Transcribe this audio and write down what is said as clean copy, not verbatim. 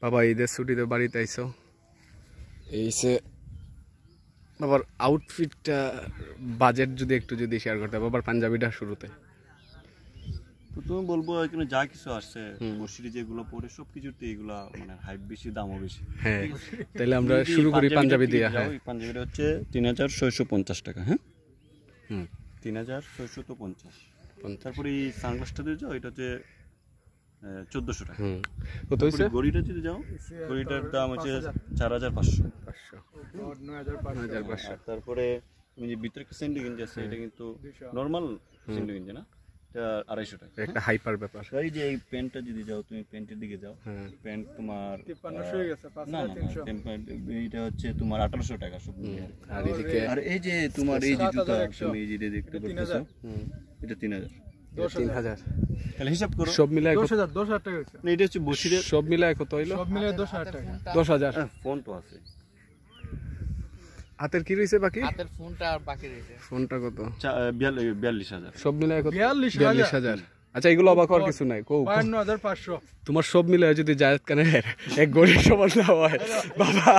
বাবা ঈদের ছুটিতে বাড়িতে আইছো, এইসে বাবার আউটফিটটা বাজেট যদি একটু যদি শেয়ার করতে, বাবার পাঞ্জাবিটা শুরুতে তুমি বলবো এখানে যা কিছু আসছে বর্ষিরি যেগুলো পরে সবকিছুতে এগুলা মানে হাইপ বেশি, দামও বেশি। হ্যাঁ, তাহলে আমরা শুরু করি পাঞ্জাবি দিয়ে। হ্যাঁ, পাঞ্জাবিটা হচ্ছে 3650 টাকা। হ্যাঁ, 3650। তারপরে এই সানগ্লাসটা দিয়ে যাও, এটা হচ্ছে 1400 টাকা। কত হইছে? ঘড়িটা যদি যাও, ঘড়িটার দাম হচ্ছে 4500। তারপরে তুমি যে ভিতরে একটা স্যান্ডি গেঞ্জি আছে, এটা কিন্তু নরমাল স্যান্ডি গেঞ্জি না, এটা 250 টাকা। একটা হাইপার ব্যাপার। এই যে এই প্যান্টটা যদি যাও, তুমি প্যান্টের দিকে যাও, প্যান্ট তোমার 5300 হয়ে গেছে। না, এটা হচ্ছে তোমার 1800 টাকা সব মিলিয়ে। আর এই যে তোমার এই জুতা তুমি এই যে দেখতে পাচ্ছো, এটা 3000। 3000 তাহলে হিসাব করো, সব মিলায় 10000 টাকা হইছে। না, এটা হচ্ছে বসিরের সব মিলায় কত হইলো? সব মিলায় 10000 টাকা। 10000। ফোন তো আছে, হাতের কি রইছে বাকি? হাতের ফোনটা আর বাকি রইছে। ফোনটা কত? 42000। সব মিলায় কত? 42000। আচ্ছা, এগুলো অবাক হওয়ার কিছু নাই। 52500। তোমার সব মিলায় যদি জায়েদ খানের এক গড়ির সমান না হয় বাবা